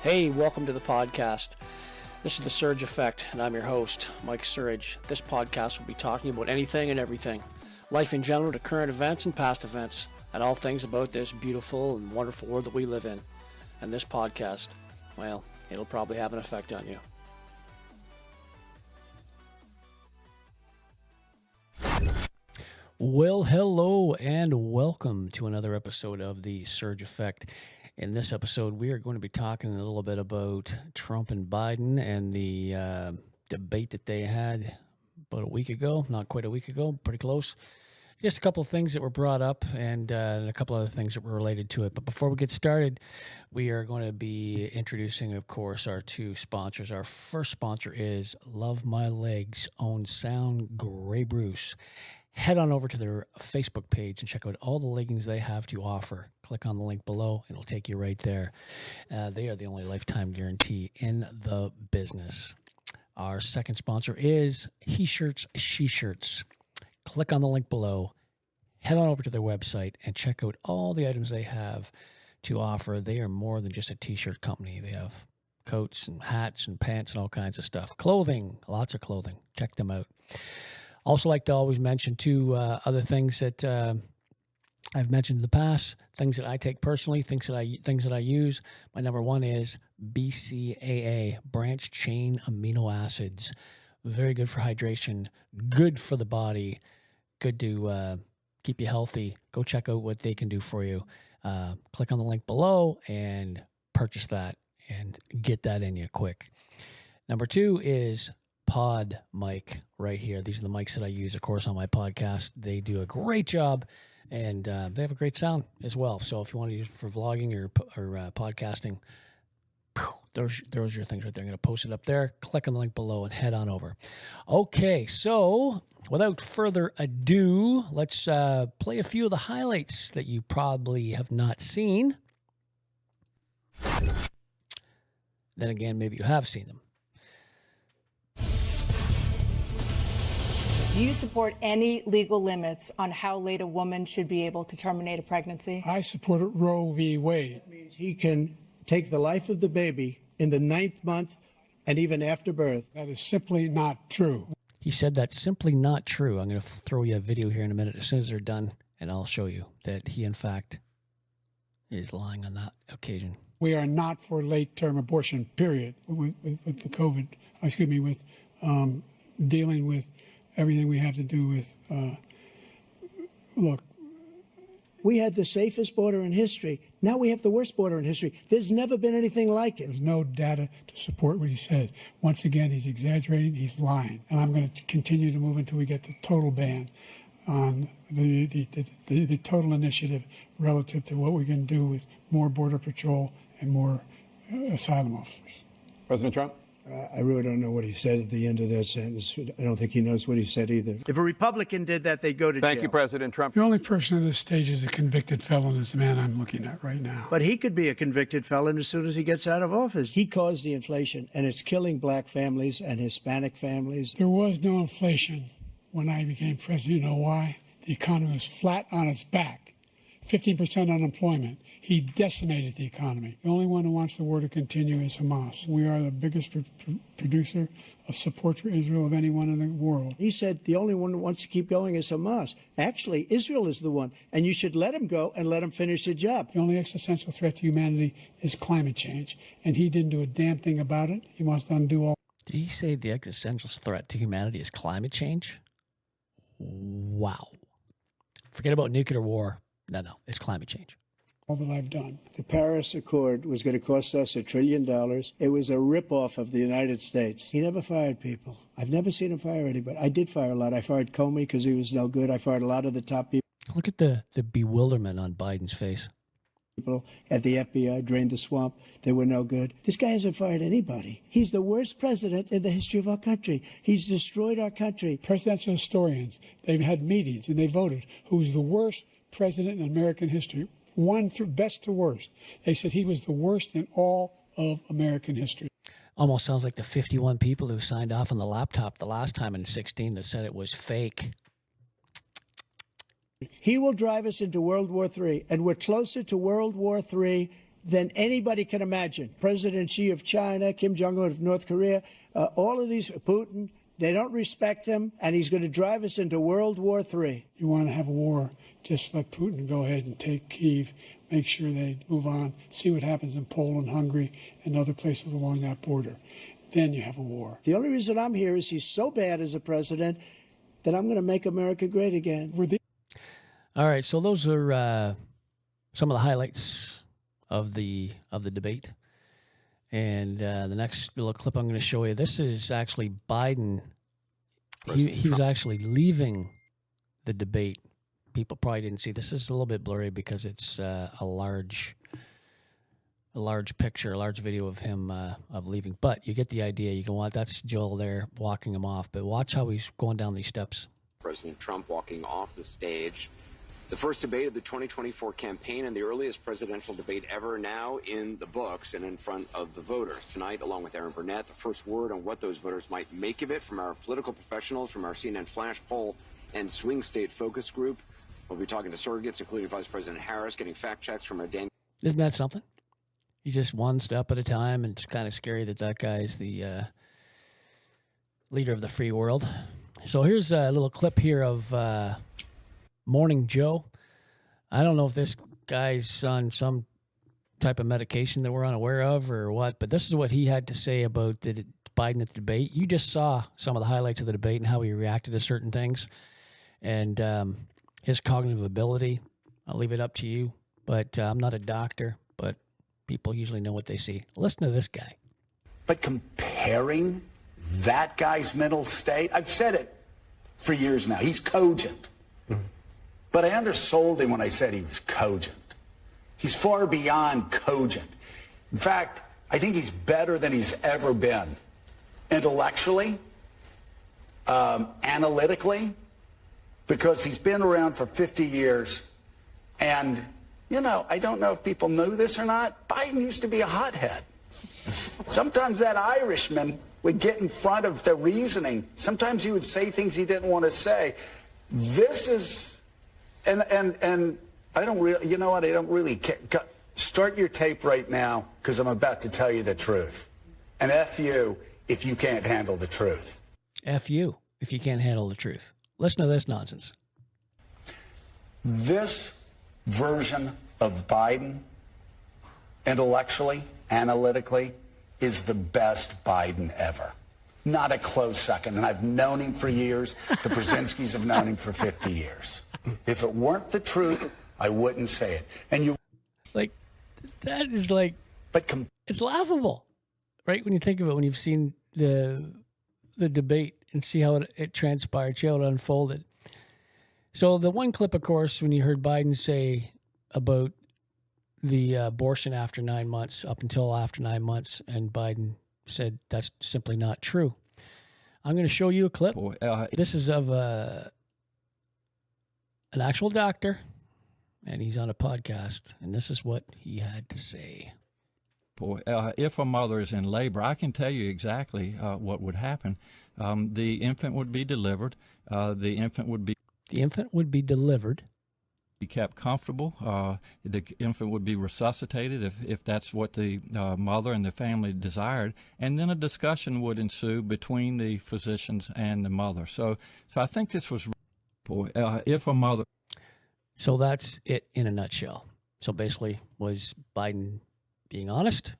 Hey, welcome to the podcast. This is The Surge Effect, and I'm your host, Mike Surge. This podcast will be talking about anything and everything, life in general to current events and past events, and all things about this beautiful and wonderful world that we live in. And this podcast, well, it'll probably have an effect on you. Well, hello, and welcome to another episode of The Surge Effect. In this episode, we are going to be talking a little bit about Trump and Biden and the debate that they had about a week ago, not quite a week ago, pretty close. Just a couple of things that were brought up and a couple other things that were related to it. But before we get started, we are going to be introducing, of course, our two sponsors. Our first sponsor is Love My Legs Own Sound Grey Bruce. Head on over to their Facebook page and check out all the leggings they have to offer. Click on the link below, and it'll take you right there. They are the only lifetime guarantee in the business. Our second sponsor is He Shirts, She Shirts. Click on the link below, head on over to their website, and check out all the items they have to offer. They are more than just a t-shirt company. They have coats and hats and pants and all kinds of stuff. Clothing, lots of clothing. Check them out. Also like to always mention two other things that I've mentioned in the past, things that I take personally, things that I use. My number one is BCAA, branch chain amino acids. Very good for hydration, good for the body, good to keep you healthy. Go check out what they can do for you. Click on the link below and purchase that and get that in you quick. Number two is PodMic right here. These are the mics that I use, of course, on my podcast. They do a great job, and they have a great sound as well. So if you want to use it for vlogging or podcasting, those are your things right there. I'm going to post it up there. Click on the link below and head on over. Okay, so without further ado, let's play a few of the highlights that you probably have not seen. Then again, maybe you have seen them. Do you support any legal limits on how late a woman should be able to terminate a pregnancy? I support Roe v. Wade. It means he can take the life of the baby in the 9th month and even after birth. That is simply not true. He said that's simply not true. I'm going to throw you a video here in a minute as soon as they're done, and I'll show you that he, in fact, is lying on that occasion. We are not for late-term abortion, period, with the COVID, with dealing with everything we have to do with, look. We had the safest border in history. Now we have the worst border in history. There's never been anything like it. There's no data to support what he said. Once again, he's exaggerating, he's lying. And I'm going to continue to move until we get the total ban on the total initiative relative to what we can do with more border patrol and more asylum officers. President Trump? I really don't know what he said at the end of that sentence. I don't think he knows what he said either. If a Republican did that, they'd go to jail. Thank you, President Trump. The only person at this stage is a convicted felon is the man I'm looking at right now. But he could be a convicted felon as soon as he gets out of office. He caused the inflation, and it's killing black families and Hispanic families. There was no inflation when I became president. You know why? The economy was flat on its back. 15% unemployment. He decimated the economy. The only one who wants the war to continue is Hamas. We are the biggest producer of support for Israel of anyone in the world. He said the only one who wants to keep going is Hamas. Actually, Israel is the one, and you should let him go and let him finish the job. The only existential threat to humanity is climate change, and he didn't do a damn thing about it. He wants to undo all. Did he say the existential threat to humanity is climate change? Wow. Forget about nuclear war. No, it's climate change. All that I've done. The Paris Accord was going to cost us $1 trillion. It was a ripoff of the United States. He never fired people. I've never seen him fire anybody. I did fire a lot. I fired Comey because he was no good. I fired a lot of the top people. Look at the bewilderment on Biden's face. People at the FBI drained the swamp. They were no good. This guy hasn't fired anybody. He's the worst president in the history of our country. He's destroyed our country. Presidential historians, they've had meetings and they voted who's the worst president in American history. One through best to worst. They said he was the worst in all of American history. Almost sounds like the 51 people who signed off on the laptop the last time in 16 that said it was fake. He will drive us into World War III, and we're closer to World War III than anybody can imagine. President Xi of China, Kim Jong-un of North Korea, all of these, Putin, they don't respect him, and he's going to drive us into World War III. You want to have a war, just let Putin go ahead and take Kyiv, make sure they move on, see what happens in Poland, Hungary, and other places along that border. Then you have a war. The only reason I'm here is he's so bad as a president that I'm going to make America great again. All right, so those are some of the highlights of the debate. And the next little clip I'm going to show you, this is actually Biden. He was actually leaving the debate. People probably didn't see. This is a little bit blurry because it's a large picture, a large video of him of leaving. But you get the idea. You can watch. That's Joel there walking him off. But watch how he's going down these steps. President Trump walking off the stage. The first debate of the 2024 campaign and the earliest presidential debate ever now in the books and in front of the voters. Tonight, along with Aaron Burnett, the first word on what those voters might make of it from our political professionals, from our CNN Flash poll and swing state focus group. We'll be talking to surrogates, including Vice President Harris, getting fact checks from our Daniel. Isn't that something? He's just one step at a time, and it's kind of scary that guy's the leader of the free world. So here's a little clip here of Morning Joe. I don't know if this guy's on some type of medication that we're unaware of or what, but this is what he had to say about Biden at the debate. You just saw some of the highlights of the debate and how he reacted to certain things and his cognitive ability. I'll leave it up to you, but I'm not a doctor, but people usually know what they see. Listen to this guy. But comparing that guy's mental state, I've said it for years now, he's cogent. But I undersold him when I said he was cogent. He's far beyond cogent. In fact, I think he's better than he's ever been. Intellectually, analytically, because he's been around for 50 years. And, you know, I don't know if people know this or not, Biden used to be a hothead. Sometimes that Irishman would get in front of the reasoning. Sometimes he would say things he didn't want to say. This is... And I don't really, you know what, I don't really care. Start your tape right now, because I'm about to tell you the truth. And F you if you can't handle the truth. F you if you can't handle the truth. Listen to this nonsense. This version of Biden, intellectually, analytically, is the best Biden ever. Not a close second. And I've known him for years. The Brzezinskis have known him for 50 years. If it weren't the truth, I wouldn't say it. And you, like, that is like, but it's laughable, right? When you think of it, when you've seen the debate and see how it transpired, see how it unfolded. So the one clip, of course, when you heard Biden say about the abortion after 9 months, up until after 9 months, and Biden said that's simply not true. I'm going to show you a clip. This is of an actual doctor, and he's on a podcast, and this is what he had to say. If a mother is in labor, I can tell you exactly what would happen. The infant would be delivered. The infant would be delivered. Be kept comfortable. The infant would be resuscitated if that's what the mother and the family desired, and then a discussion would ensue between the physicians and the mother. So I think this was if a mother. So that's it in a nutshell. So basically, was Biden being honest?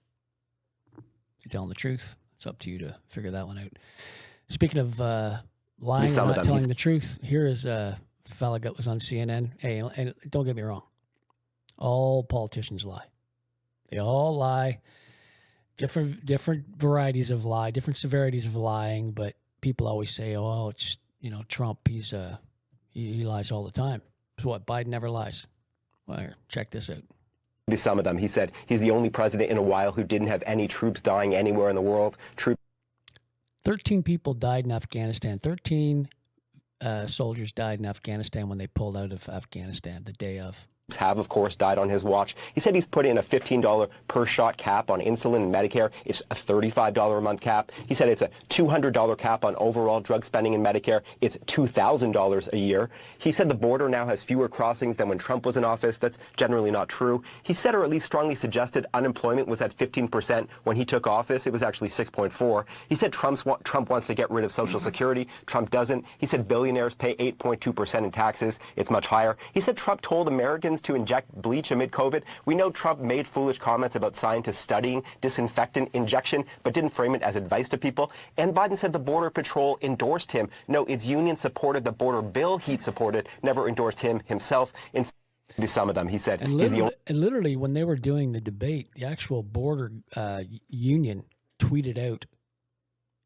Is he telling the truth? It's up to you to figure that one out. Speaking of lying or not telling the truth, here is a fella that was on CNN. Hey, and don't get me wrong, all politicians lie. They all lie. Different varieties of lie, different severities of lying. But people always say, "Oh, it's Trump. He lies all the time." So what? Biden never lies. Well, here, check this out. Some of them. He said he's the only president in a while who didn't have any troops dying anywhere in the world. 13 people died in Afghanistan. 13 soldiers died in Afghanistan when they pulled out of Afghanistan the day of. have, of course, died on his watch. He said he's put in a $15 per shot cap on insulin and Medicare. It's a $35 a month cap. He said it's a $200 cap on overall drug spending in Medicare. It's $2,000 a year. He said the border now has fewer crossings than when Trump was in office. That's generally not true. He said, or at least strongly suggested, unemployment was at 15% when he took office. It was actually 6.4. He said Trump wants to get rid of Social Security. Trump doesn't. He said billionaires pay 8.2% in taxes. It's much higher. He said Trump told Americans to inject bleach amid COVID. We know Trump made foolish comments about scientists studying disinfectant injection, but didn't frame it as advice to people. And Biden said the Border Patrol endorsed him. No, its union supported the border bill he'd supported, never endorsed him himself. In some of them, he said. And literally, when they were doing the debate, the actual border union tweeted out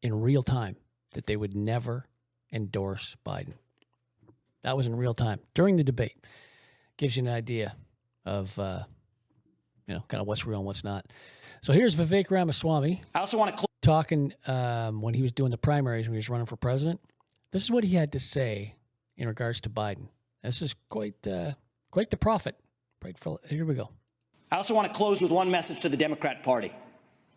in real time that they would never endorse Biden. That was in real time during the debate. Gives you an idea of, kind of what's real and what's not. So here's Vivek Ramaswamy. I also want to talking when he was doing the primaries when he was running for president. This is what he had to say in regards to Biden. This is quite the prophet. Here we go. I also want to close with one message to the Democrat Party.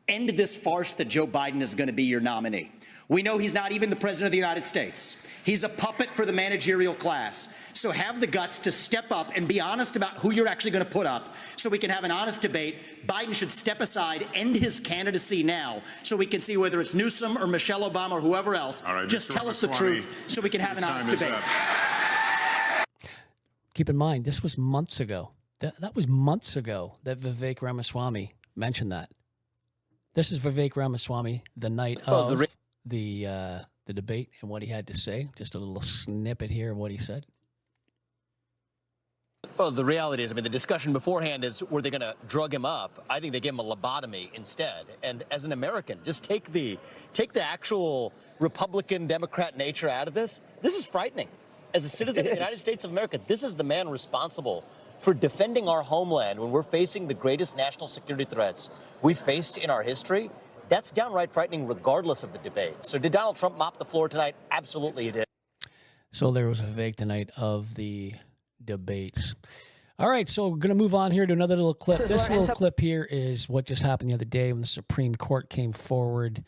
End this farce that Joe Biden is going to be your nominee. We know he's not even the president of the United States. He's a puppet for the managerial class. So have the guts to step up and be honest about who you're actually going to put up so we can have an honest debate. Biden should step aside, end his candidacy now so we can see whether it's Newsom or Michelle Obama or whoever else. All right, just tell us the truth so we can have an honest debate. Keep in mind, this was months ago. That was months ago that Vivek Ramaswamy mentioned that. This is Vivek Ramaswamy the night of the debate and what he had to say. Just a little snippet here of what he said. Well, the reality is, the discussion beforehand is, were they going to drug him up? I think they gave him a lobotomy instead. And as an American, just take the actual Republican, Democrat nature out of this. This is frightening. As a citizen of the United States of America, this is the man responsible for defending our homeland when we're facing the greatest national security threats we've faced in our history. That's downright frightening regardless of the debate. So did Donald Trump mop the floor tonight? Absolutely he did. So there was Vivek the night of the debates. All right, so we're going to move on here to another little clip. This little clip here is what just happened the other day when the Supreme Court came forward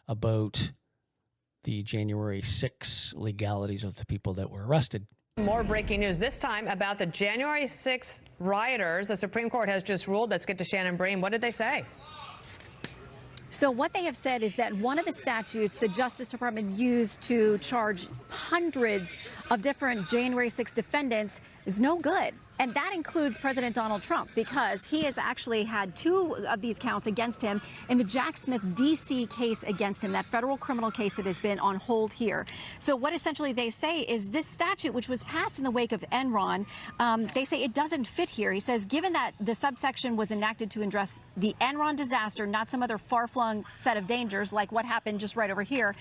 about the January 6 legalities of the people that were arrested. More breaking news this time about the January 6 rioters. The Supreme Court has just ruled. Let's get to Shannon Bream. What did they say? So what they have said is that one of the statutes the Justice Department used to charge hundreds of different January 6 defendants is no good. And that includes President Donald Trump, because he has actually had 2 of these counts against him in the Jack Smith D.C. case against him, that federal criminal case that has been on hold here. So what essentially they say is this statute, which was passed in the wake of Enron, they say it doesn't fit here. He says, given that the subsection was enacted to address the Enron disaster, not some other far-flung set of dangers like what happened just right over here.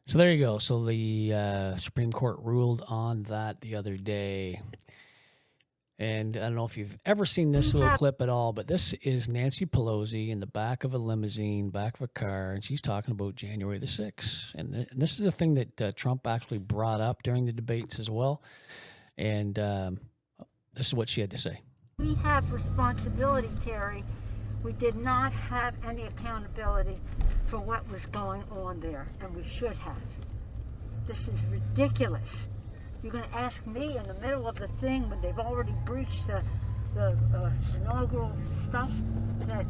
So there you go. So the Supreme Court ruled on that the other day. And I don't know if you've ever seen this little clip at all, but this is Nancy Pelosi in the back of a limousine, back of a car, and she's talking about January the 6th. And this is a thing that Trump actually brought up during the debates as well. And this is what she had to say. We have responsibility, Terry. We did not have any accountability for what was going on there, and we should have. This is ridiculous. You're going to ask me in the middle of the thing when they've already breached the inaugural stuff that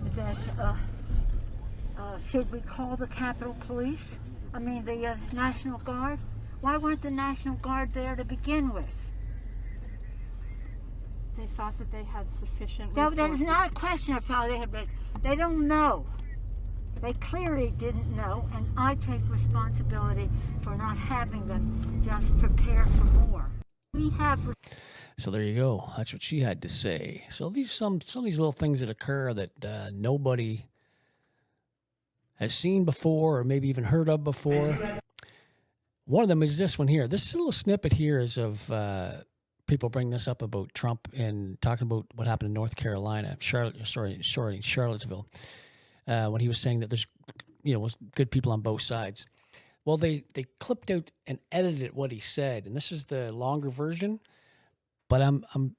should we call the Capitol Police? I mean the National Guard? Why weren't the National Guard there to begin with? They thought that they had sufficient resources. That is not a question of how they had. They don't know. They clearly didn't know, and I take responsibility for not having them just prepare for more. We have. So there you go. That's what she had to say. So these some of these little things that occur that nobody has seen before or maybe even heard of before. One of them is this one here. This little snippet here is of people bring this up about Trump and talking about what happened in North Carolina, Charlottesville. When he was saying that there's, was good people on both sides. Well, they clipped out and edited what he said, and this is the longer version. But I'm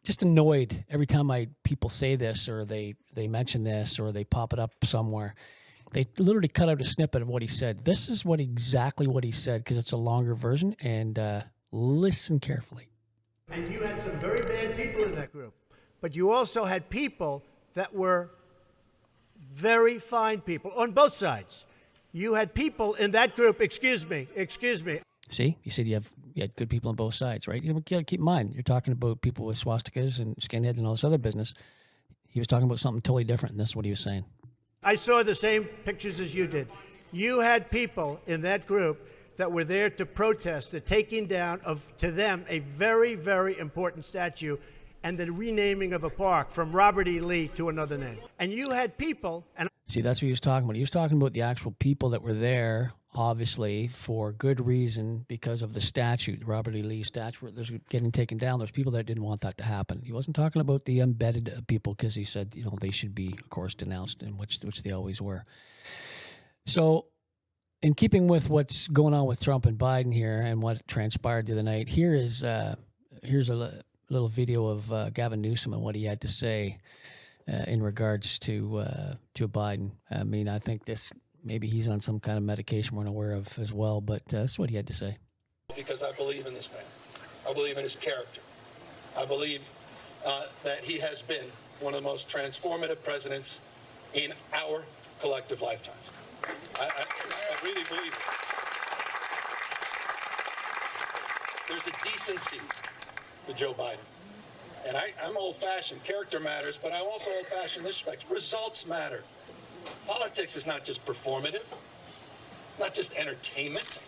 just annoyed every time people say this or they mention this or they pop it up somewhere. They literally cut out a snippet of what he said. This is exactly what he said because it's a longer version, and listen carefully. And you had some very bad people in that group, but you also had people that were very fine people on both sides. You had people in that group, excuse me. See, you said you had good people on both sides, right? You got to keep in mind, you're talking about people with swastikas and skinheads and all this other business. He was talking about something totally different, and this is what he was saying. I saw the same pictures as you did. You had people in that group that were there to protest the taking down of, to them, a very, very important statue and the renaming of a park from Robert E. Lee to another name. And you had people... See, that's what he was talking about. He was talking about the actual people that were there, obviously, for good reason, because of the statue, the Robert E. Lee statue that was getting taken down. There's people that didn't want that to happen. He wasn't talking about the embedded people because he said, they should be, of course, denounced, and which they always were. So, in keeping with what's going on with Trump and Biden here and what transpired the other night, here's a little video of Gavin Newsom and what he had to say in regards to Biden. I mean, I think maybe he's on some kind of medication we're unaware of as well, but that's what he had to say. Because I believe in this man. I believe in his character. I believe that he has been one of the most transformative presidents in our collective lifetime. I really believe it. There's a decency to Joe Biden. And I'm old-fashioned. Character matters, but I'm also old-fashioned in this respect. Results matter. Politics is not just performative, not just entertainment.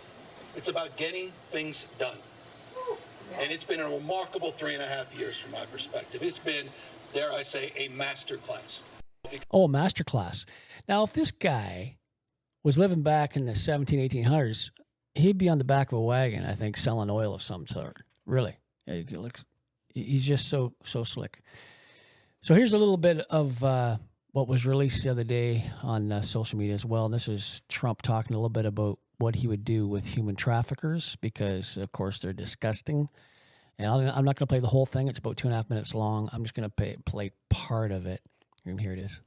It's about getting things done. And it's been a remarkable 3.5 years from my perspective. It's been, dare I say, a masterclass. Oh, a masterclass. Now, if this guy was living back in the 1800s, he'd be on the back of a wagon, I think, selling oil of some sort. Really. He's just so slick. So here's a little bit of what was released the other day on social media as well. This is Trump talking a little bit about what he would do with human traffickers because, of course, they're disgusting. And I'm not going to play the whole thing. It's about 2.5 minutes long. I'm just going to play part of it. And here it is.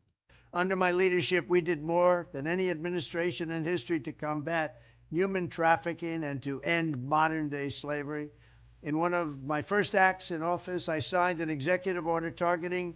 Under my leadership, we did more than any administration in history to combat human trafficking and to end modern-day slavery. In one of my first acts in office, I signed an executive order targeting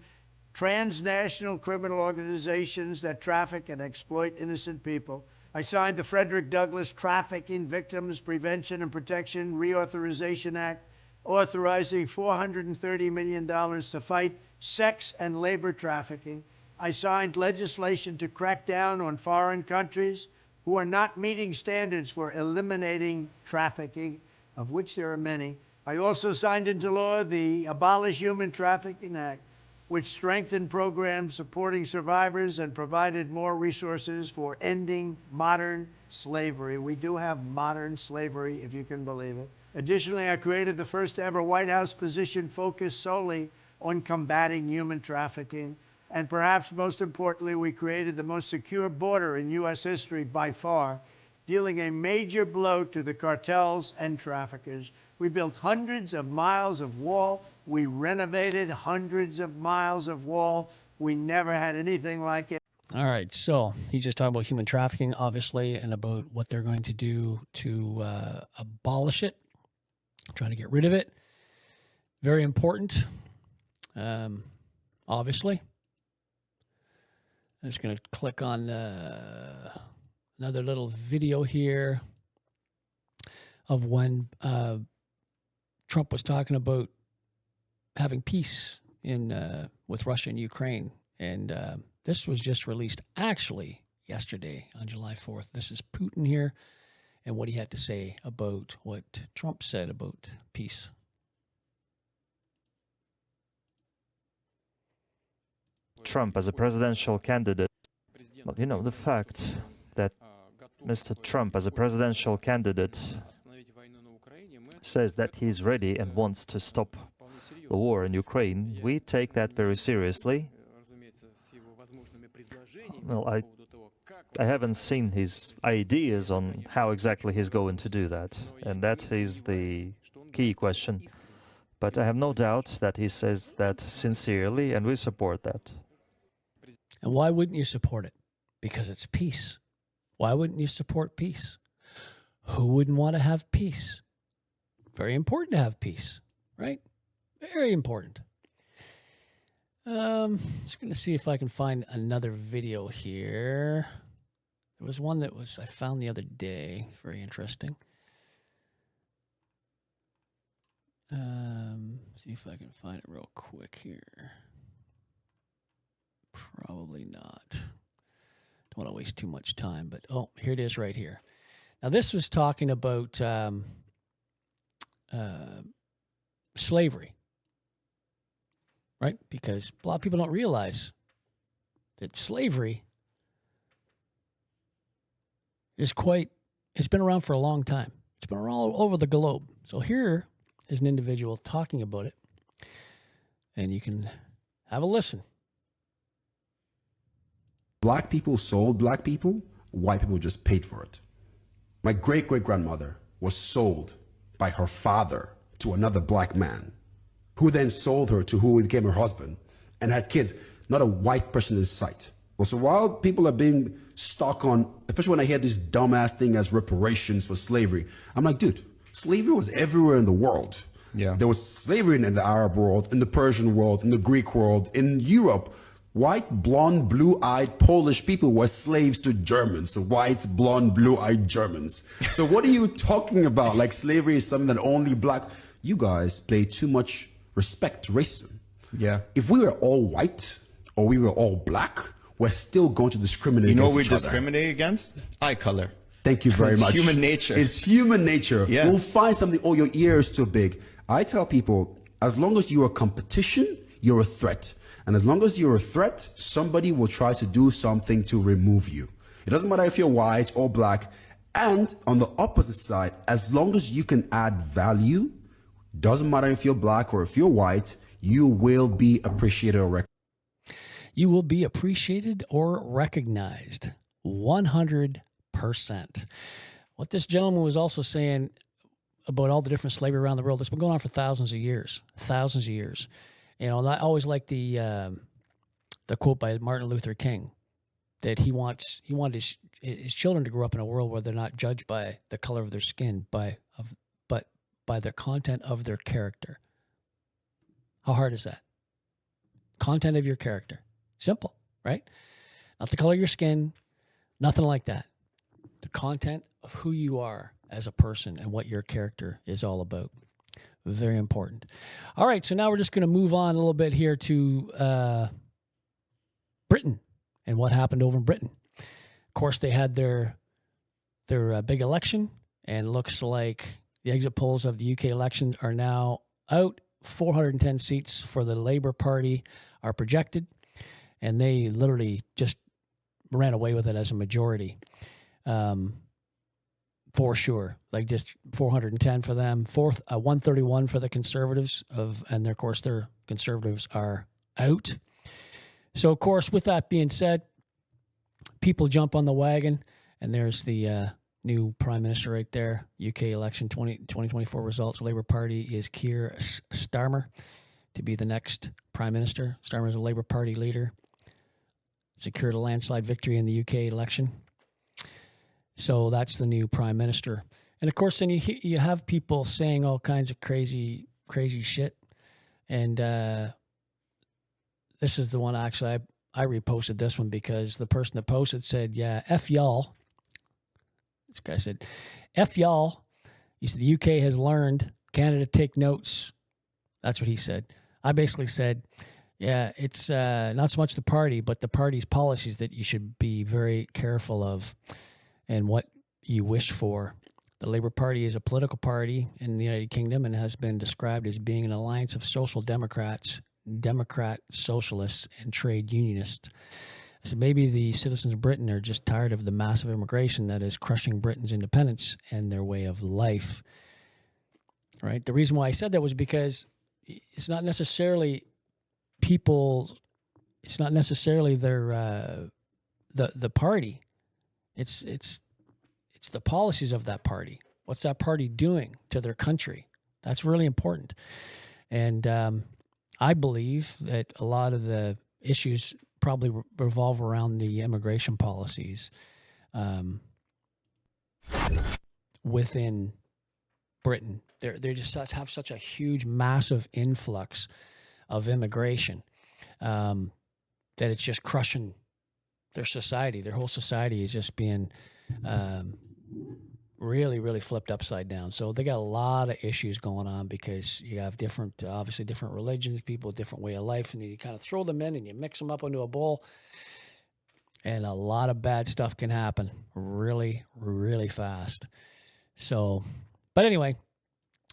transnational criminal organizations that traffic and exploit innocent people. I signed the Frederick Douglass Trafficking Victims Prevention and Protection Reauthorization Act, authorizing $430 million to fight sex and labor trafficking. I signed legislation to crack down on foreign countries who are not meeting standards for eliminating trafficking, of which there are many. I also signed into law the Abolish Human Trafficking Act, which strengthened programs supporting survivors and provided more resources for ending modern slavery. We do have modern slavery, if you can believe it. Additionally, I created the first ever White House position focused solely on combating human trafficking. And perhaps most importantly, we created the most secure border in U.S. history by far, dealing a major blow to the cartels and traffickers. We built hundreds of miles of wall. We renovated hundreds of miles of wall. We never had anything like it. All right, so he's just talking about human trafficking, obviously, and about what they're going to do to abolish it, trying to get rid of it. Very important, obviously. I'm just going to click on another little video here of when Trump was talking about having peace with Russia and Ukraine. And this was just released actually yesterday on July 4th. This is Putin here and what he had to say about what Trump said about peace. Trump as a presidential candidate, well, you know, the fact that Mr. Trump as a presidential candidate says that he's ready and wants to stop the war in Ukraine, we take that very seriously. Well, I haven't seen his ideas on how exactly he's going to do that, and that is the key question. But I have no doubt that he says that sincerely, and we support that. And why wouldn't you support it? Because it's peace. Why wouldn't you support peace? Who wouldn't want to have peace? Very important to have peace, right? Very important. Just going to see if I can find another video here. There was one that I found the other day. Very interesting. See if I can find it real quick here. Probably not. Don't want to waste too much time, but oh, here it is right here. Now, this was talking about slavery, right? Because a lot of people don't realize that slavery it's been around for a long time. It's been around all over the globe. So here is an individual talking about it, and you can have a listen. Black people sold black people, white people just paid for it. My great-great-grandmother was sold by her father to another black man, who then sold her to who became her husband and had kids, not a white person in sight. Well, so while people are being stuck on, especially when I hear this dumbass thing as reparations for slavery, I'm like, dude, slavery was everywhere in the world. Yeah. There was slavery in the Arab world, in the Persian world, in the Greek world, in Europe. White, blonde, blue-eyed Polish people were slaves to Germans. So white, blonde, blue-eyed Germans. So what are you talking about? Like slavery is something that only black... You guys pay too much respect to racism. Yeah. If we were all white or we were all black, we're still going to discriminate You know against what we each other. discriminate against? Eye color. Thank you very It's much. human nature. It's human nature. Yeah. We'll find something, oh, your ear is too big. I tell people, as long as you're a competition, you're a threat. And as long as you're a threat, somebody will try to do something to remove you. It doesn't matter if you're white or black. And on the opposite side, as long as you can add value, doesn't matter if you're black or if you're white, you will be appreciated or recognized. You will be appreciated or recognized 100%. What this gentleman was also saying about all the different slavery around the world, it's been going on for thousands of years. You know, and I always like the quote by Martin Luther King that he wanted his children to grow up in a world where they're not judged by the color of their skin, but by the content of their character. How hard is that? Content of your character. Simple, right? Not the color of your skin, nothing like that. The content of who you are as a person and what your character is all about. Very important. All right, so now we're just going to move on a little bit here to Britain and what happened over in Britain. Of course, they had their big election, and it looks like the exit polls of the UK elections are now out. 410 seats for the Labour Party are projected, and they literally just ran away with it as a majority. For sure, like just 410 for them, 131 for the Conservatives and of course their Conservatives are out. So of course, with that being said, people jump on the wagon, and there's the new Prime Minister right there. UK election 2024 results. Labour Party is Keir Starmer to be the next Prime Minister. Starmer is a Labour Party leader. Secured a landslide victory in the UK election. So that's the new Prime Minister. And of course, then you have people saying all kinds of crazy shit. And this is the one, actually, I reposted this one because the person that posted said, yeah, F y'all. This guy said, F y'all. He said, the UK has learned. Canada, take notes. That's what he said. I basically said, yeah, it's not so much the party, but the party's policies that you should be very careful of and what you wish for. The Labour Party is a political party in the United Kingdom and has been described as being an alliance of social democrats, Democrat socialists, and trade unionists. So maybe the citizens of Britain are just tired of the massive immigration that is crushing Britain's independence and their way of life. Right? The reason why I said that was because it's not necessarily people, it's not necessarily their the party. It's the policies of that party. What's that party doing to their country? That's really important. And I believe that a lot of the issues probably revolve around the immigration policies within Britain. They just have such a huge, massive influx of immigration that it's just crushing their society. Their whole society is just being really, really flipped upside down. So they got a lot of issues going on because you have obviously different religions, people, different way of life, and you kind of throw them in and you mix them up into a bowl, and a lot of bad stuff can happen really, really fast. So, but anyway,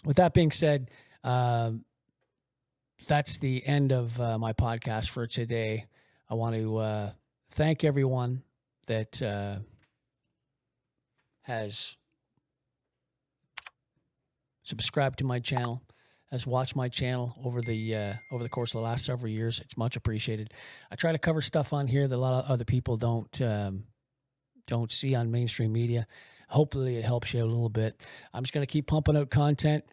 with that being said, that's the end of my podcast for today. I want to thank everyone that has subscribed to my channel, has watched my channel over the course of the last several years. It's much appreciated. I try to cover stuff on here that a lot of other people don't see on mainstream media. Hopefully it helps you a little bit. I'm just going to keep pumping out content.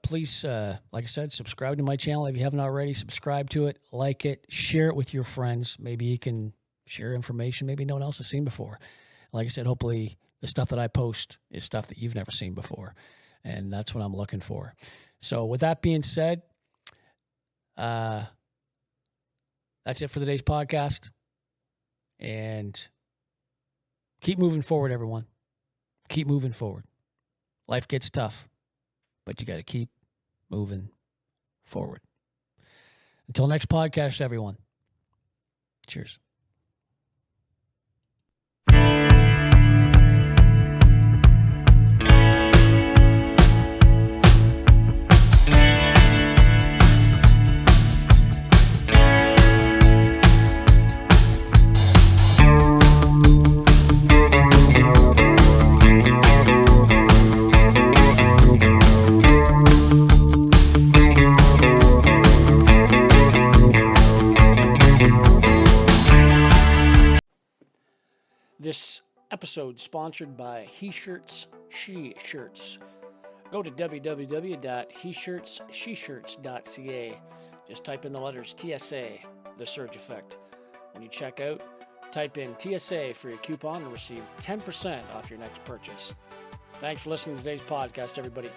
Please, like I said, subscribe to my channel. If you haven't already, subscribe to it, like it, share it with your friends. Maybe you can share information maybe no one else has seen before. Like I said, hopefully the stuff that I post is stuff that you've never seen before. And that's what I'm looking for. So with that being said, that's it for today's podcast. And keep moving forward, everyone. Keep moving forward. Life gets tough, but you got to keep moving forward. Until next podcast, everyone. Cheers. This episode sponsored by He Shirts, She Shirts. Go to www.heshirtssheshirts.ca. Just type in the letters TSA, The Surge Effect. When you check out, type in TSA for your coupon and receive 10% off your next purchase. Thanks for listening to today's podcast, everybody.